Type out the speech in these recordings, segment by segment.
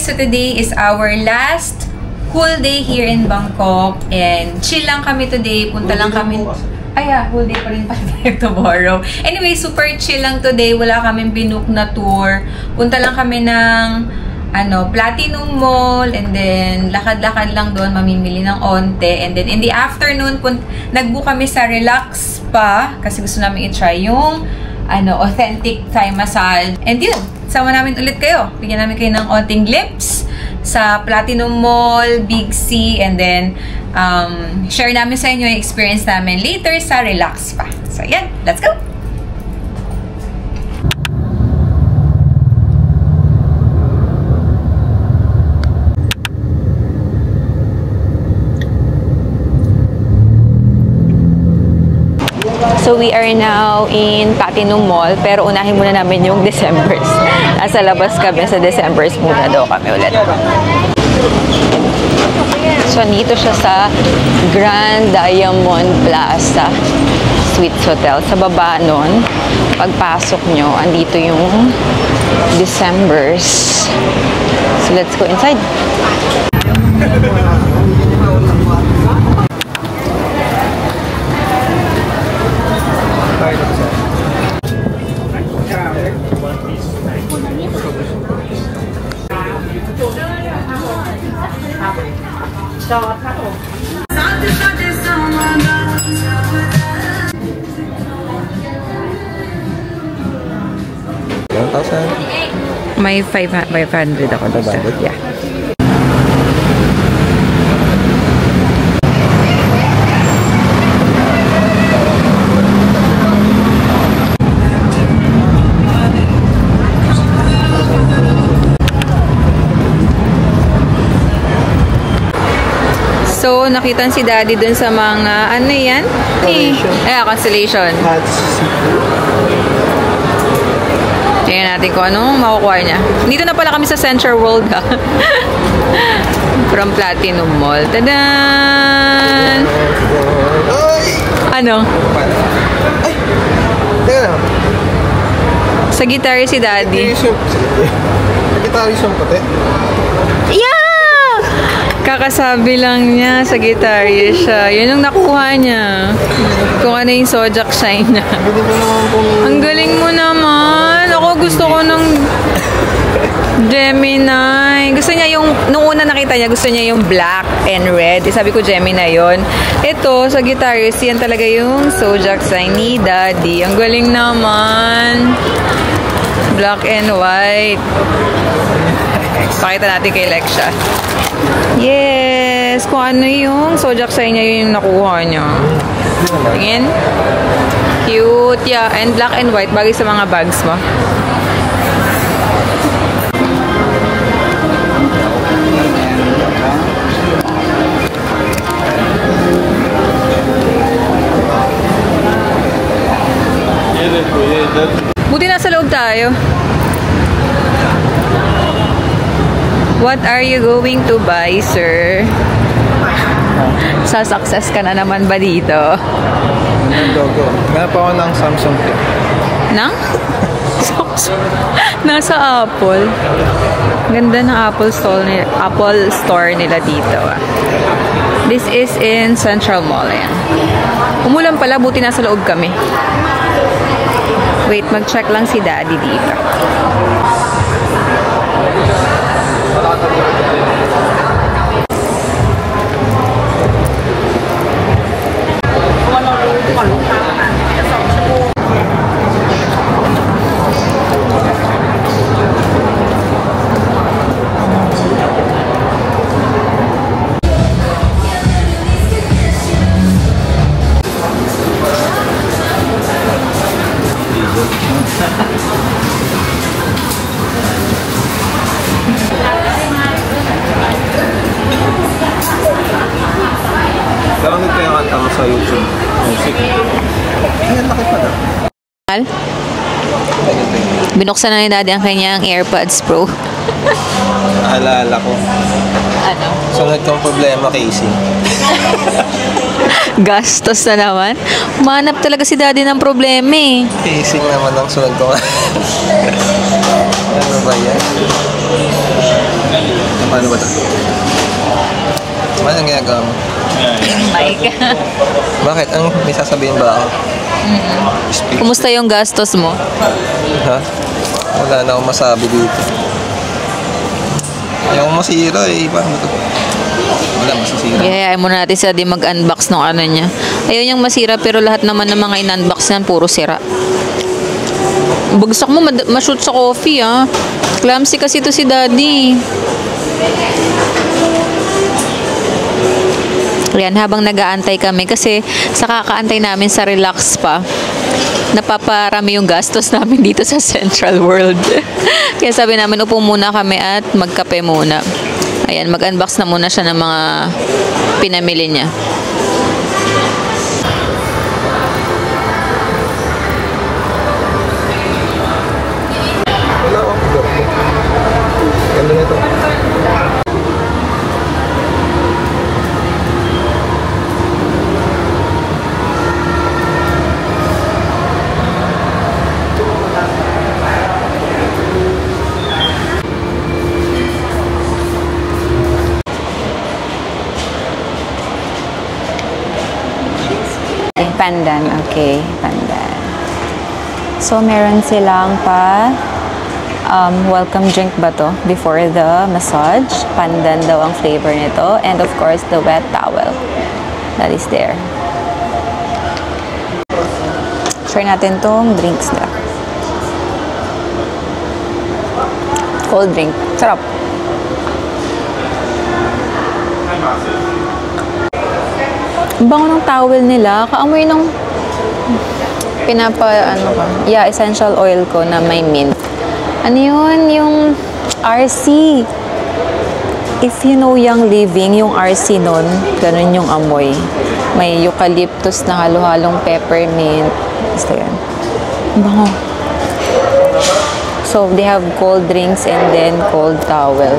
So today is our last whole day here in Bangkok and chill lang kami today. Punta lang kami. Whole day pa rin pala tayo tomorrow. Anyway, super chill lang today. Wala kaming binook na tour. Punta lang kami ng Platinum Mall and then lakad-lakad lang doon, mamimili ng onte. And then in the afternoon, nag-book kami sa Relax Spa kasi gusto namin i-try yung authentic Thai massage. And yun, sama namin ulit kayo. Bigyan namin kayo ng onting glimpse sa Platinum Mall, Big C, and then share namin sa inyo yung experience namin later sa Relax Spa. So yan, let's go! So we are now in Platinum Mall, pero unahin muna namin yung Decembers. Nasa labas kami, sa Decembers muna daw kami ulit. So nandito siya sa Grand Diamond Plaza Suites Hotel. Sa baba nun, pagpasok nyo, andito yung Decembers. So let's go inside. May 500 ako dito. Yeah. So, nakita si Daddy dun sa mga, ano yan? Constellation. Tingnan natin kung anong makukuha niya. Dito na pala kami sa Central World, ha? From Platinum Mall. Tadaan! Ano? Ay! Teka na. Sa gitara si Daddy. Sa gitara yung puti? Yeah! Kakasabi lang niya sa gitarya siya. Yun yung nakuha niya. Kung ano yung Sojak Shine niya. Ang galing mo naman. Ako gusto ko ng Gemini. Gusto niya yung, nung una nakita niya, gusto niya yung black and red. Sabi ko Gemini yun. Ito, sa guitarist, yan talaga yung Sojak Shine ni Daddy. Ang galing naman. Black and white. Pakita natin kay Lexia. Yes! Kung ano yung Sojak Shine niya, yun yung nakuha niya. Tingin? Cute. Yeah. And black and white. Bagay sa mga bags mo. Buti nasa loob tayo. What are you going to buy, sir? Sa-success ka na naman ba dito? Meron pa ako ng Samsung Pay. Nang? Nasa Apple. Ganda ng Apple Store nila dito. This is in Central Mall. Ayan. Umulan pala, buti nasa loob kami. Wait, mag-check lang si Daddy dito. Binuksan na ni Daddy ang kanyang AirPods Pro. Naalala ko. Ano? Sunod kong problema, Casey. Gastos na naman. Umanap talaga si Daddy ng problema eh. Casey naman ang sunod ko. Ano ba yan? Paano ba ito? Ano ang ginagawa mo? Mike. Bakit? May sasabihin ba ako? Speak. Kumusta yung gastos mo? Ha? Wala na akong masabi dito. Ayaw ko masira eh. Paano ito? Wala masasira. Iayayain muna natin sa di mag-unbox ng ano niya. Ayaw niyang masira pero lahat naman ng mga in-unbox yan puro sira. Bagsak mo, ma-shoot sa coffee ah. Clumsy kasi to si Daddy. Yan, habang nag-aantay kami kasi sa kakaantay namin sa relax pa, napaparami yung gastos namin dito sa Central World. Kaya sabi namin, upo muna kami at magkape muna. Ayan, mag-unbox na muna siya ng mga pinamili niya. Wala akong ganda nito. Pandan, okay, pandan. So, meron silang welcome drink ba to before the massage. Pandan daw ang flavor nito. And of course, the wet towel that is there. Try natin tong drinks na. Cold drink. Sarap. Ang bango ng towel nila. Kaamoy ng essential oil ko na may mint. Ano yun? Yung RC. If you know Young Living, yung RC nun, ganun yung amoy. May eucalyptus na halo-halong peppermint. Basta yan. Ang bango. So, they have cold drinks and then cold towel.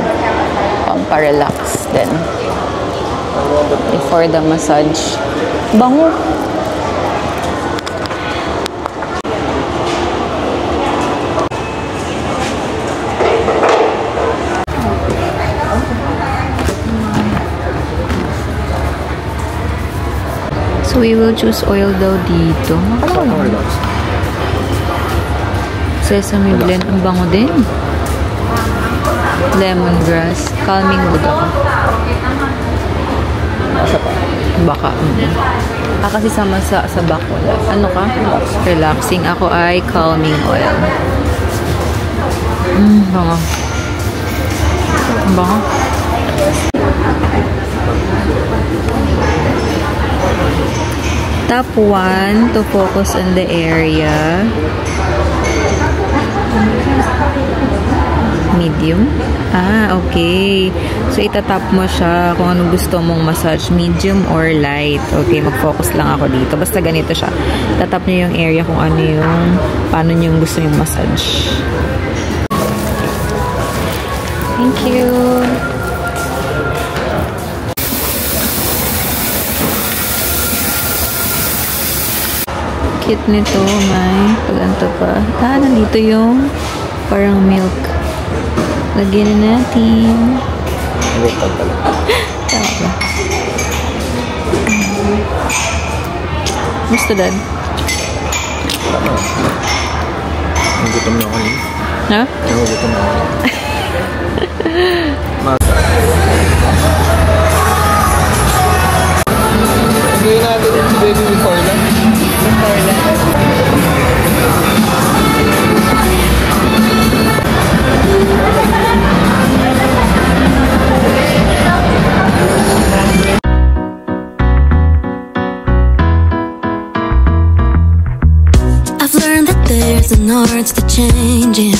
Pamparelax din. Before the massage. Bango. So we will choose oil daw dito. Sesame blend. Ang bango din. Lemongrass. Calming mood ako. Baka. Kasi sama sa back wala. Ano ka? Relaxing. Ako ay calming oil. Bango. Bango. Top 1 to focus on the area. Medium. Okay. So, itatap mo siya kung anong gusto mong massage. Medium or light. Okay, mag-focus lang ako dito. Basta ganito siya. Tatap niyo yung area kung ano yung, paano niyo yung gusto yung massage. Thank you. Cute nito, may paganto pa. Nandito yung parang milk. Lagyan na natin. Tama. Gusto dad? Nagutom na ako niya. Ha? Nagutom na ako niya. Gawin natin si baby before lang. Before lang. I've learned that there's an art to changing.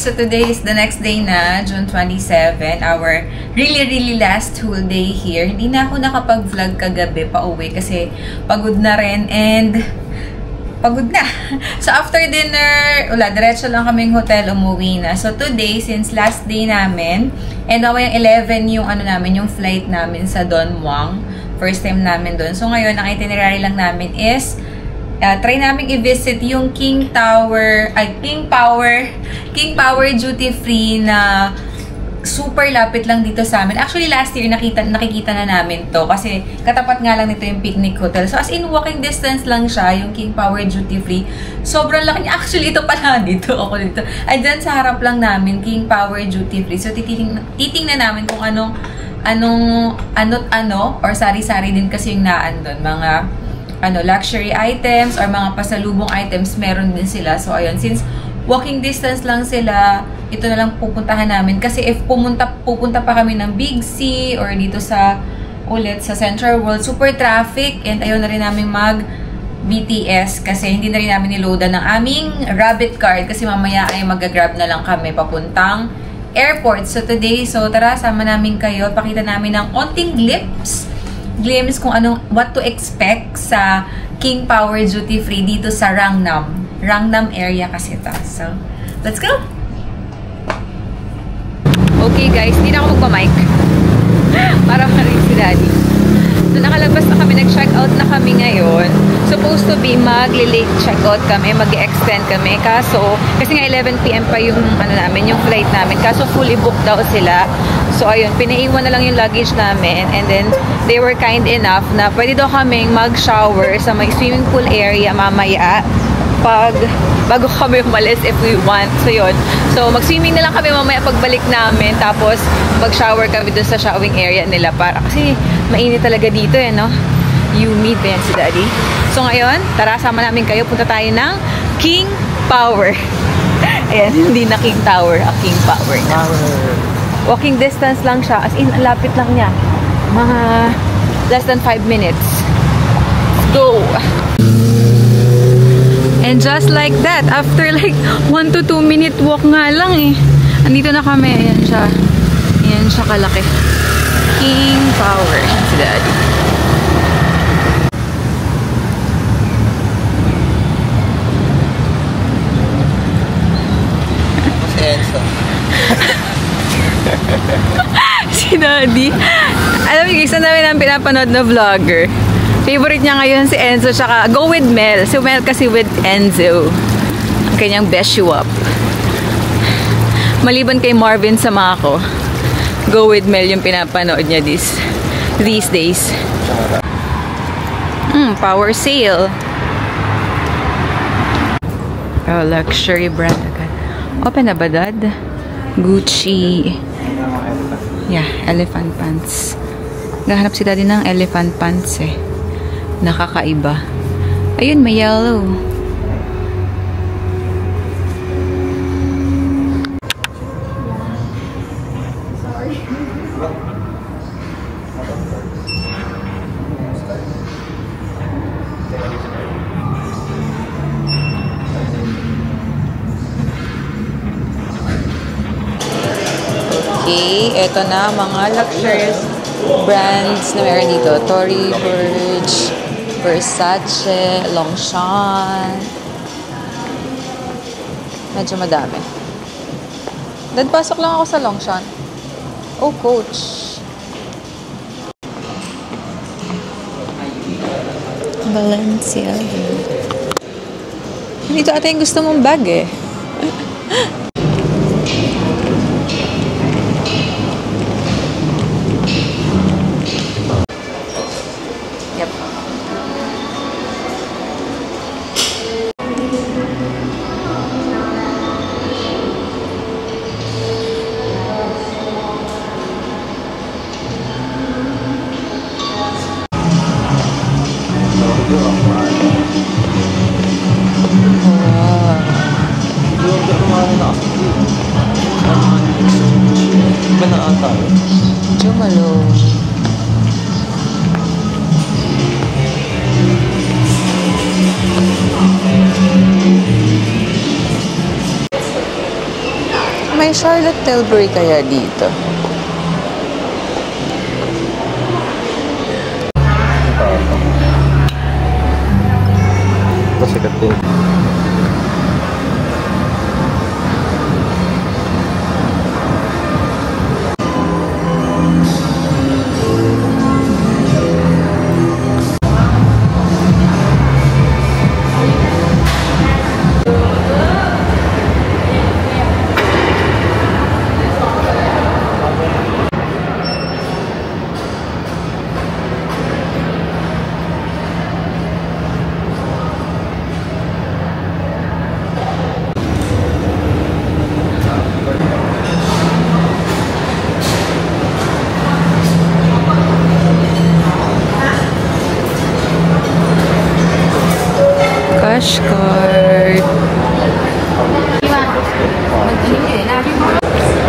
so today is the next day na, June 27, our really last whole day here. Hindi na ako nakapag-vlog kagabi pa uwi kasi pagod na rin and pagod na. So after dinner, diretso lang kaming hotel, umuwi na. So today, since last day namin, and yung 11 yung namin, yung flight namin sa Don Muang. First time namin doon. So ngayon, ang itinerary lang namin is try namin i-visit yung King Power Duty Free na super lapit lang dito sa amin. Actually, last year nakikita na namin to kasi katapat nga lang nito yung Picnic Hotel. So as in walking distance lang siya, yung King Power Duty Free. Sobrang laki niya. Actually, ito pala dito. Ako dito. Ay, dyan sa harap lang namin, King Power Duty Free. So titingnan namin kung ano't or sari-sari din kasi yung naan doon. Mga luxury items or mga pasalubong items meron din sila. So ayun, since walking distance lang sila, ito na lang pupuntahan namin. Kasi if pupunta pa kami ng Big C or dito sa Central World, super traffic and ayaw na rin namin mag BTS kasi hindi na rin namin niloadan ng aming Rabbit card kasi mamaya ay mag-grab na lang kami papuntang airport. So today, tara, sama namin kayo. Pakita namin ng onting glimpse kung what to expect sa King Power Duty Free dito sa Rangnam area kasi ito. So, let's go! Okay guys, hindi na ako magpa-mic. Para marinig si Daddy. So, nakalabas na kami, nag-check out na kami ngayon. Supposed to be mag-late check out kami, mag-extend kami. Kaso, kasi nga 11 PM pa yung yung flight namin. Kaso fully booked daw sila. So, ayun, pinaiwan na lang yung luggage namin. And then, they were kind enough na pwede daw kaming mag-shower sa may swimming pool area mamaya bago kami umalis if we want. So, yun. So, mag-swimming na lang kami mamaya pagbalik namin. Tapos, mag-shower kami dun sa showering area nila kasi mainit talaga dito no? Humid pa yan si Daddy. So, ngayon, tara, sama namin kayo. Punta tayo ng King Power. Ayan, hindi na King Tower, King Power na. Walking distance lang siya. As in, lapit lang niya. Mga less than 5 minutes. Let's go! And just like that, after like 1 to 2 minute walk nga lang andito na kami. Ayan siya. Ayan siya kalaki. King Power. Si Daddy. Si Enzo. Si Daddy. Alam niyo guys, ang dami namin pinapanood na vlogger. Favorite niya ngayon si Enzo, tsaka go with Mel. Si Mel kasi with Enzo. Ang kanyang beshuap. Maliban kay Marvin sama ko, go with Mel yung pinapanood niya these days. Power sale. Oh, luxury brand agad. Open na ba, Dad? Gucci. Yeah, elephant pants. Nahanap si Daddy ng elephant pants Nakakaiba. Ayun, may yellow. Okay, eto na mga luxurious brands na meron dito. Tory Burch, Versace, Longchamp. Medyo madami. Pasok lang ako sa Longchamp. Oh, Coach. Balenciaga. Dito ata yung gusto mong bag Yep. Ba na ata? Jumalo. Charlotte Tilbury kaya dito? Masikat din. Cash card.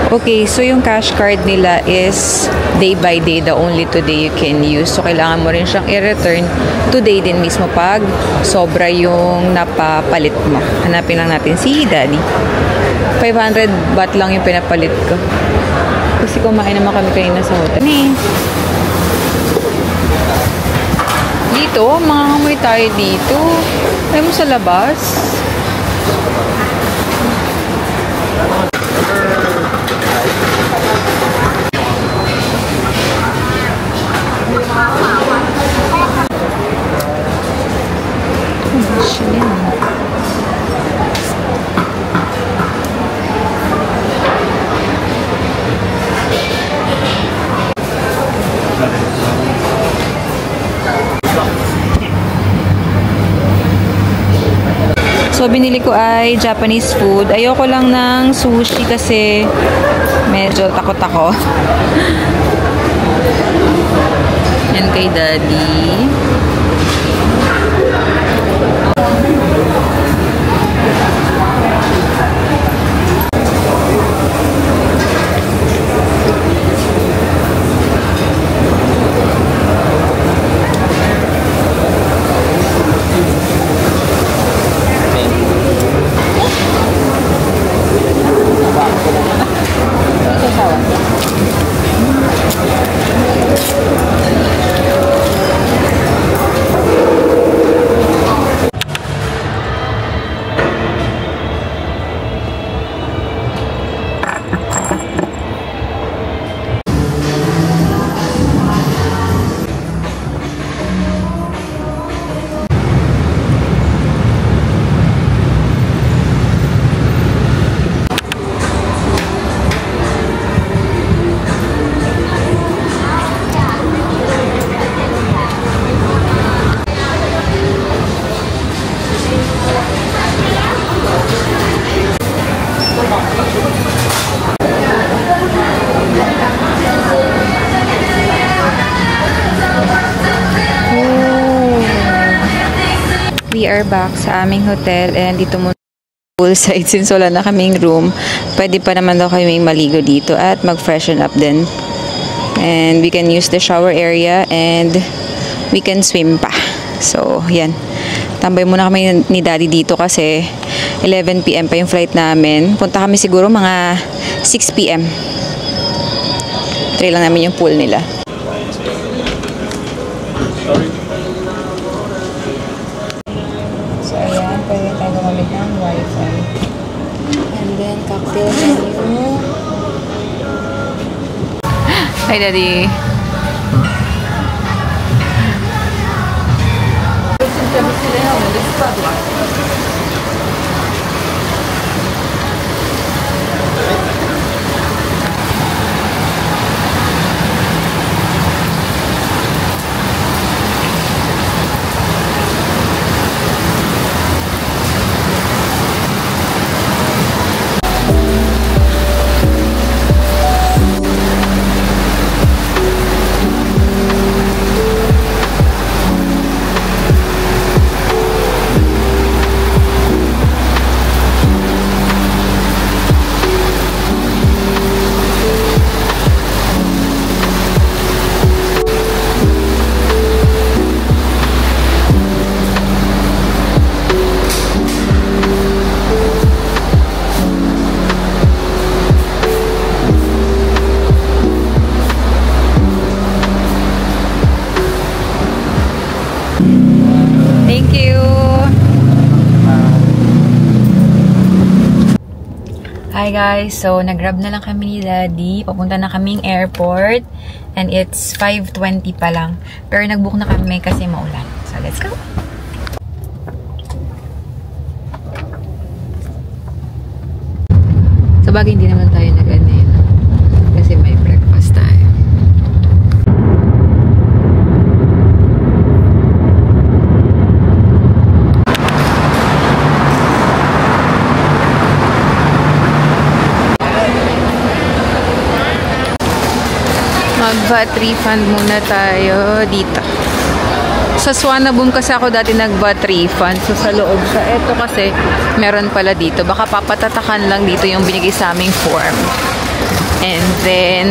Okay, so yung cash card nila is day by day, the only today you can use. So, kailangan mo rin siyang i-return today din mismo pag sobra yung napapalit mo. Hanapin lang natin si Daddy. 500 baht lang yung pinapalit ko. Kasi kumain naman kami kanina sa hotel. Dito, mangangamoy tayo dito. Ayaw mo sa labas. So, binili ko ay Japanese food. Ayoko lang ng sushi kasi medyo takot ako. Yan kay Daddy. We are back sa aming hotel and dito muna poolside since wala na kaming room. Pwede pa naman daw kami maligo dito at mag-freshen up din. And we can use the shower area and we can swim pa. So, yan. Tambay muna kami ni Daddy dito kasi 11 PM pa yung flight namin. Punta kami siguro mga 6 PM. Try lang namin yung pool nila. So, ayan. Pwede tayo gumamit ng wifi. And then, cocktail menu. Hi, Daddy. Hi guys, so nag-grab na lang kami ni Daddy. Papunta na kaming airport. And it's 5:20 pa lang. Pero nag-book na kami kasi maulan. So let's go! Sa bagay, hindi naman tayo nag-anin. Kasi may breakfast tayo. Mag-VAT refund muna tayo dito. Sa Swanabum kasi ako dati nag-VAT refund. So sa loob siya. Ito kasi meron pala dito. Baka papatatakan lang dito yung binigay sa aming form. And then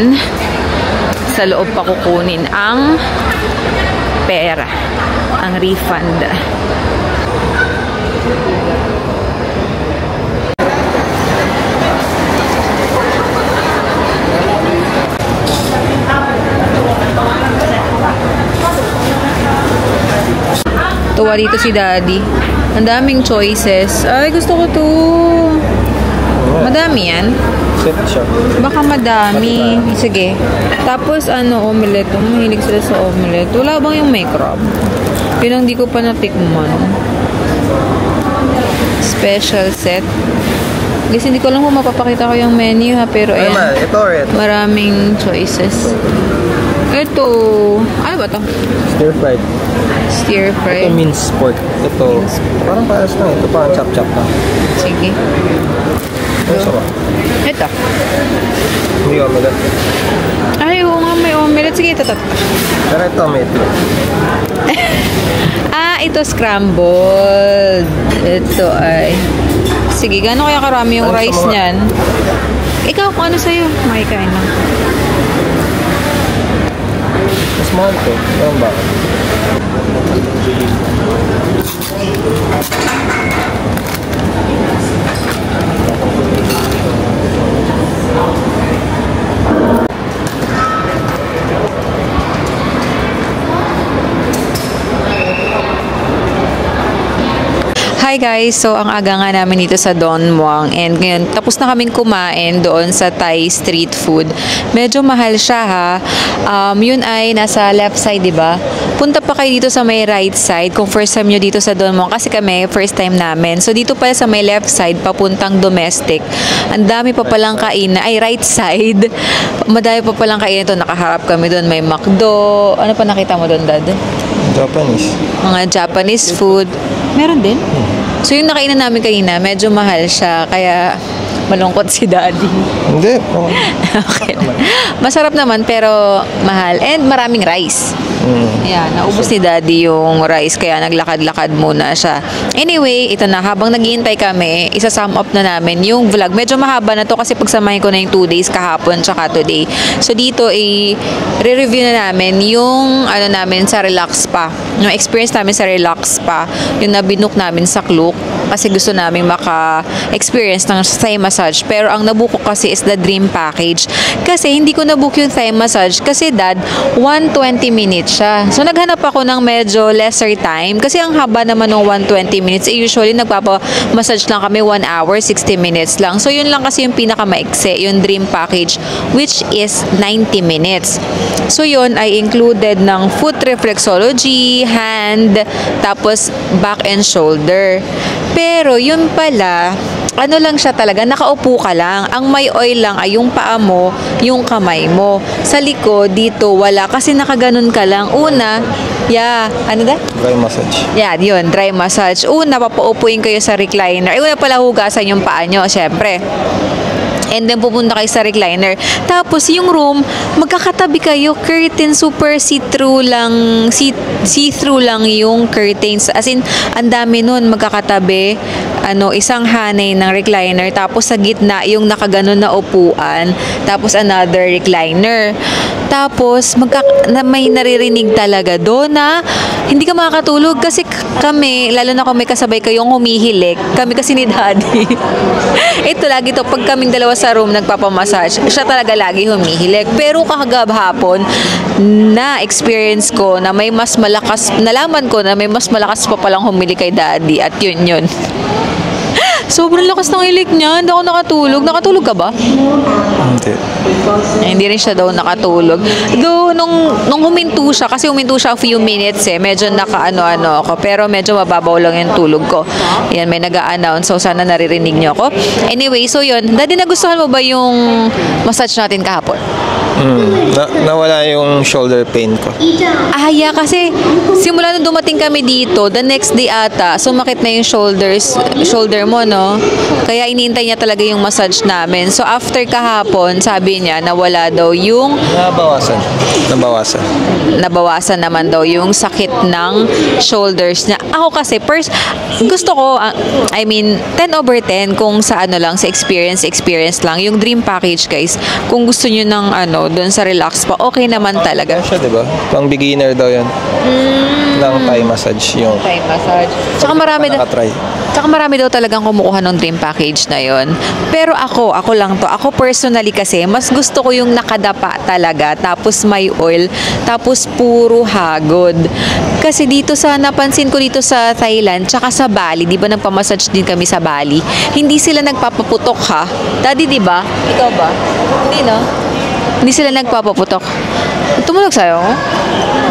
sa loob pa kukunin ang pera. Ang refund. Tuwa dito si Daddy. Ang daming choices. Ay, gusto ko to. Madami yan? Set siya. Baka madami. Sige. Tapos, omelette. Mahilig sila sa omelette. Wala bang yung may crab? Yun ang di ko pa natikman. Special set. Kasi hindi ko lang kung mapapakita ko yung menu ha. Pero ayan. Ito or ito? Maraming choices. Ito. Ano ba to? Stir fried. Stir fry. Ito minced pork. Ito. Parang paras lang. Ito parang chop-chop lang. Sige. Ito ba? Ito. Hindi omelette. Ay, oo nga, may omelette. Sige, ito. Pero ito may ito. Ito scrambled. Ito ay... Sige, gano'n kaya karami yung rice niyan? Ikaw, kung ano sa'yo? Makikain lang. Mas mahal to. Ayan ba? Hi guys! So, ang aga nga namin dito sa Don Muang and ngayon, tapos na kaming kumain doon sa Thai street food. Medyo mahal siya ha. Yun ay nasa left side, diba? Punta pa kayo dito sa may right side kung first time nyo dito sa Don Muang kasi kami, first time namin. So, dito pala sa may left side, papuntang domestic. Ang dami pa palang kainan. Ay, right side. Madami pa palang kainan ito. Nakaharap kami doon. May McDo. Ano pa nakita mo doon, Dad? Japanese. Mga Japanese food. Meron din? So, yung nakainan namin kanina, medyo mahal siya. Kaya, malungkot si Daddy. Hindi. Okay. Masarap naman, pero mahal. And maraming rice. Ayan, naubos ni Daddy yung rice. Kaya naglakad-lakad muna siya. Anyway, ito na. Habang naghihintay kami, isa-sum up na namin yung vlog. Medyo mahaba na to kasi pagsamahin ko na yung 2 days kahapon tsaka today. So, dito, re-review na namin yung namin sa Relax Spa. Yung experience namin sa Relax Spa. Yung nabinook namin sa Klook. Kasi gusto namin maka-experience ng Thai massage. Pero ang nabook ko kasi is the Dream Package. Kasi hindi ko nabook yung Thai massage kasi Dad, 120 minutes siya. So naghanap ako ng medyo lesser time kasi ang haba naman ng 120 minutes. Usually nagpapa-massage lang kami 1 hour, 60 minutes lang. So yun lang kasi yung pinaka-maikse, yung Dream Package which is 90 minutes. So yun ay included ng foot reflexology, hand, tapos back and shoulder. Pero yun pala, ano lang siya talaga, nakaupo ka lang. Ang may oil lang ay yung paa mo, yung kamay mo. Sa likod, dito, wala. Kasi nakaganon ka lang. Una, ano da? Dry massage. Yeah, yun, dry massage. Una, papaupuin kayo sa recliner. Una pala hugasan yung paa nyo, syempre. And then, pupunta kayo sa recliner. Tapos, yung room, magkakatabi kayo. Curtain, super see-through lang. See-through lang yung curtains. As in, ang dami nun, magkakatabi. Isang hanay ng recliner. Tapos, sa gitna, yung nakaganon na upuan. Tapos, another recliner. Tapos, may naririnig talaga doon na hindi ka makakatulog. Kasi kami, lalo na kung may kasabay kayong humihilik. Kami kasi ni Daddy. Ito, lagi to. Pag kaming dalawa sa room nagpapamassage, siya talaga lagi humihilik. Pero hapon, na-experience ko na may mas malakas, nalaman ko na may mas malakas pa palang humili kay Daddy. At yun. Sobrang lakas ng ilik niya. Hindi ako nakatulog. Nakatulog ka ba? Hindi. Hindi rin siya daw nakatulog. Though, nung huminto siya, kasi huminto siya a few minutes medyo naka-ano-ano ako. Pero medyo mababaw lang yung tulog ko. Yan, may nag-a-announce. So, sana naririnig niyo ako. Anyway, so yun. Daddy, nagustuhan mo ba yung massage natin kahapon? Nawala yung shoulder pain ko. Yeah, kasi simula nung dumating kami dito, the next day ata, sumakit na yung shoulder mo, no? Kaya iniintay niya talaga yung massage namin. So, after kahapon, sabi niya, nawala daw yung... Nabawasan naman daw yung sakit ng shoulders niya. Ako kasi, gusto ko, 10/10 kung sa sa experience lang. Yung dream package, guys, kung gusto niyo ng doon sa relax pa, okay naman talaga. Siya, diba? Pang beginner daw yun. Ng Thai massage yung... Thai massage. Tsaka marami daw talagang kumukuha ng dream package na yon. Pero ako lang to. Ako personally kasi, mas gusto ko yung nakadapa talaga, tapos may oil, tapos puro hagod. Kasi napansin ko dito sa Thailand, tsaka sa Bali, di ba nagpamassage din kami sa Bali, hindi sila nagpapaputok, ha? Daddy, di ba? Ikaw ba? Hindi, no? Hindi sila nagpapaputok. Tumunog sa'yo?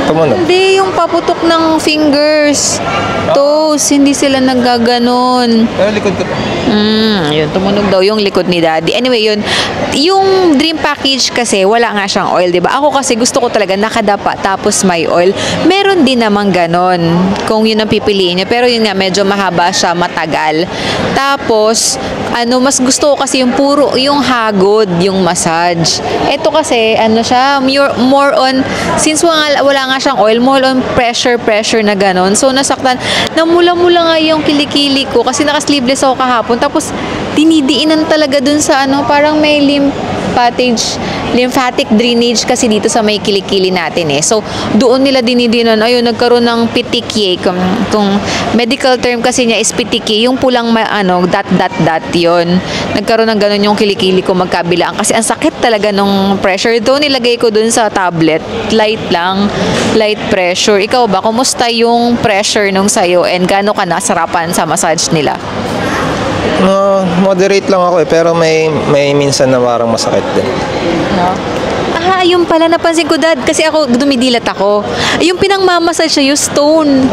Tumunog? Hindi, yung paputok ng fingers. Toes, hindi sila naggaganon. Pero likod ko. Yun, tumunog daw yung likod ni Daddy. Anyway, yun. Yung dream package kasi, wala nga siyang oil, diba? Ako kasi gusto ko talaga nakadapa tapos may oil. Meron din namang ganon kung yun ang pipiliin niya. Pero yun nga, medyo mahaba siya, matagal. Tapos, mas gusto ko kasi yung hagod, yung massage. Ito kasi, siya, more on, since wala nga siyang oil, more on pressure na ganon. So, nasaktan, namula-mula nga yung kilikili ko kasi naka-sleeveless ako kahapon. Tapos, dinidiinan talaga dun sa parang may lymphatic drainage kasi dito sa may kilikili natin So, doon nila dinidinan. Ayun, nagkaroon ng petechiae. Kung medical term kasi niya is petechiae, yung pulang dot yon. Nagkaroon ng ganun yung kilikili ko magkabilaan. Kasi ang sakit talaga nung pressure. Doon nilagay ko dun sa tablet. Light lang. Light pressure. Ikaw ba? Kumusta yung pressure nung sayo? And gaano ka nasarapan sa massage nila? Moderate lang ako pero may minsan na parang masakit din. No? Yung pala napansin ko, Dad, kasi ako dumidilat ako. Yung pinangmamassage siya, yung stone.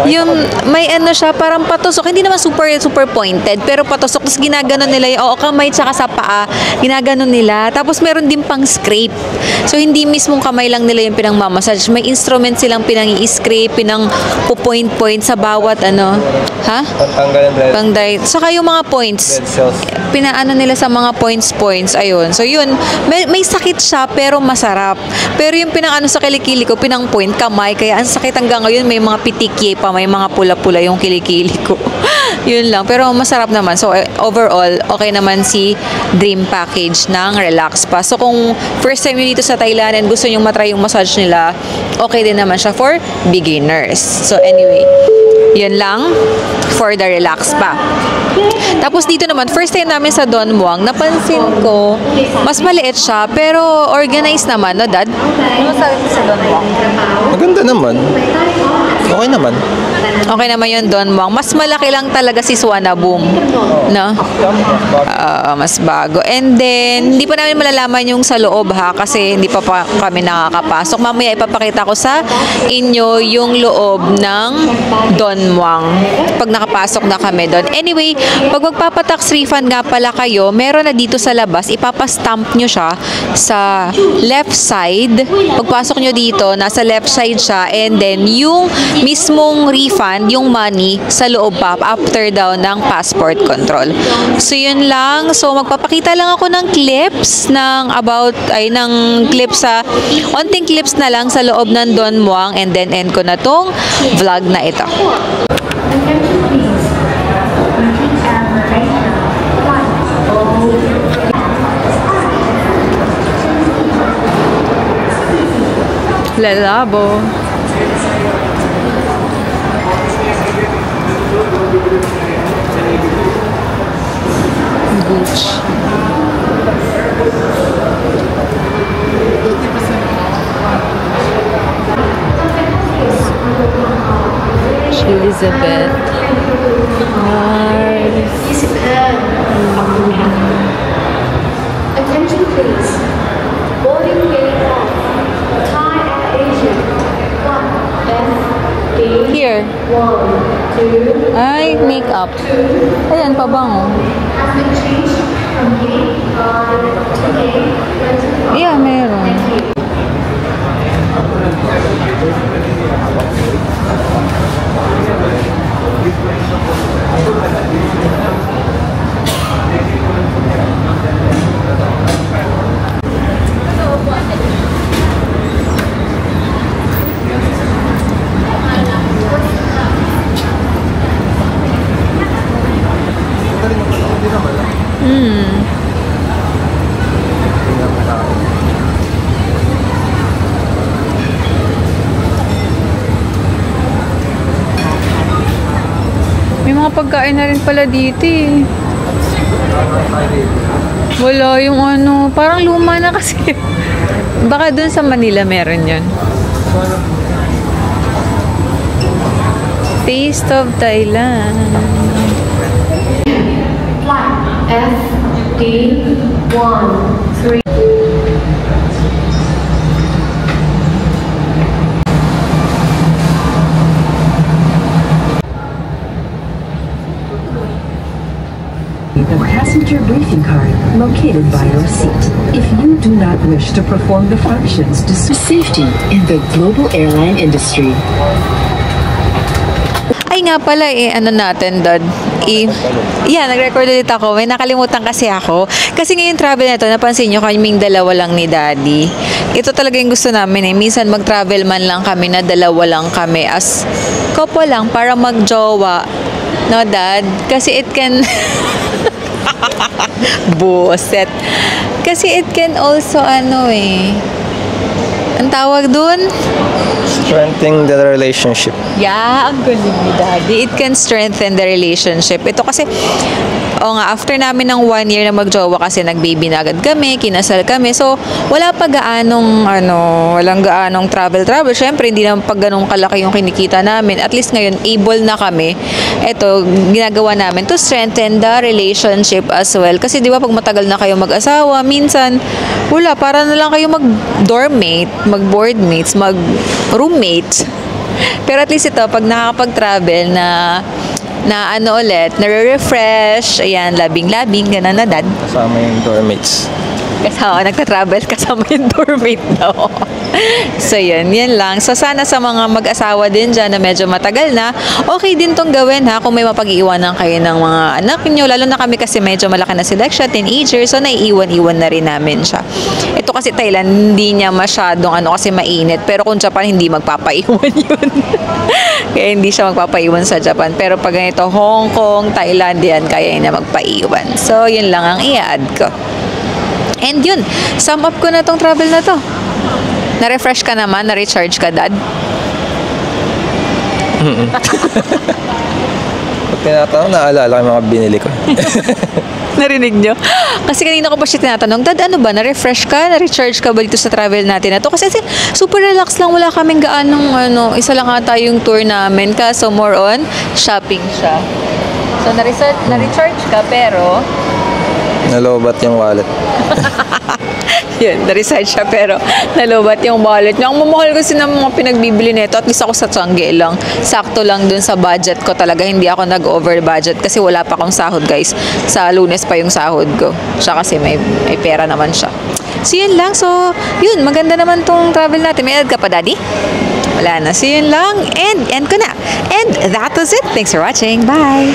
Yung may siya, parang patusok. Hindi naman super pointed, pero patusok. Tapos ginaganon nila yung kamay tsaka sa paa. Ginaganon nila. Tapos meron din pang scrape. So, hindi mismong kamay lang nila yung pinangmamassage. May instrument silang pinang-i-scrape, pinang-point sa bawat Ha? Pang-diet. Saka yung mga points. Nila sa mga points. Ayun. So, yun. May sakit siya, pero masarap. Pero yung sa kilikili ko, pinang-point, kamay. Kaya ang sakit hanggang ngayon, may mga petechiae pa, may mga pula-pula yung kilikili ko. Yun lang. Pero masarap naman. So, overall, okay naman si dream package ng Relax Pa. So, kung first time nyo dito sa Thailand and gusto nyo matry yung massage nila, okay din naman siya for beginners. So, anyway, yun lang for the Relax Pa. Tapos dito naman, first time namin sa Don Muang, napansin ko, mas maliit siya, pero organized naman, no, Dad? Ano sabi mo sa Don Muang? Maganda naman. Okay naman. Okay naman yung Don Muang. Mas malaki lang talaga si Suanaboom, no? Mas bago. And then, hindi pa namin malalaman yung sa loob, ha? Kasi hindi pa kami nakakapasok. Mamaya ipapakita ko sa inyo yung loob ng Don Muang pag nakapasok na kami doon. Anyway, pag magpapatax refund nga pala kayo, meron na dito sa labas, ipapastamp nyo siya sa left side. Pagpasok nyo dito, nasa left side siya, and then yung mismong refund, yung money, sa loob pa, after daw ng passport control. So, yun lang. So, magpapakita lang ako ng clips onting clips na lang sa loob ng Don Muang, and then end ko na tong vlog na ito. Lalabo. Gooch. Elizabeth. Nice. superb aftermath. Attention please. Boarding gate off. Thai Air Asia. 1 FD. Here. 1 2 Ay, makeup. Ayan, pabango. has been changed from gate 5 to gate 25. Yeah, meron. Thank you. May mga pagkain na rin pala dito eh. Wala yung ano, parang luma na kasi. Baka dun sa Manila meron yun. Taste of Thailand. Flight FD 1 3. The passenger briefing card located by your seat. If you do not wish to perform the functions to safety in the global airline industry. Ay nga pala ano natin, Dad. Nag-record ulit ako. May nakalimutan kasi ako. Kasi ngayon travel na ito, napansin nyo kaming dalawa lang ni Daddy. Ito talaga yung gusto namin eh. Minsan mag-travel man lang kami na dalawa lang kami as couple lang para mag-jowa. No, Dad? Kasi it can... Buset. Kasi it can also ang tawag dun? Strengthening the relationship. Yeah, ang galing ni Daddy. It can strengthen the relationship. Ito kasi, after namin ng 1 year na magjowa kasi nag-baby na agad kami, kinasal kami. So, wala pa walang gaanong travel. Siyempre, hindi naman pag ganong kalaki yung kinikita namin. At least ngayon, able na kami. Ito, ginagawa namin to strengthen the relationship as well. Kasi di ba pag matagal na kayo mag-asawa, minsan, wala, para na lang kayo mag-dormmate, mag-boardmates, mag-roommates. Pero at least ito, pag nakakapag-travel na nare-refresh, ayan, labing-labing, gano'n na, Dad. Kasama yung doormates. Kasama, nagtatravel kasama yung doormate daw. So, yan lang. So, sana sa mga mag-asawa din dyan na medyo matagal na, okay din tong gawin ha, kung may mapag-iwanan kayo ng mga anak nyo, lalo na kami kasi medyo malaki na sila siya, teenager, so naiiwan-iwan na rin namin siya. Ito kasi Thailand, hindi niya masyadong kasi mainit, pero kung Japan, hindi magpapaiwan yun. Kaya hindi siya magpapaiwan sa Japan. Pero pag ganito, Hong Kong, Thailand, yan, kaya niya magpaiwan. So, yun lang ang i-add ko. And yun, sum up ko na tong travel na to. Na-refresh ka naman, na-recharge ka, Dad? Pag tinatanong, naalala ko yung mga binili ko. Narinig nyo? Kasi kanina ko pa siya tinatanong, Dad, ano ba? Na-refresh ka? Na-recharge ka ba dito sa travel natin na to? Kasi super relax lang. Wala kaming gaanong, isa lang ata yung tour namin. Kaso more on, shopping siya. So, na-recharge ka, pero... Nalobat yung wallet. Yun, na-recharge siya, pero nalobat yung wallet niya. Ang mamahal kasi ng mga pinagbibili nito, at least ako sa Tiangge lang. Sakto lang dun sa budget ko talaga. Hindi ako nag-over budget kasi wala pa akong sahod, guys. Sa Lunes pa yung sahod ko. Siya kasi may pera naman siya. So, yun lang. So, yun, maganda naman tong travel natin. May add ka pa, Daddy? Wala na. So, yun lang. And end ko na. And that was it. Thanks for watching. Bye!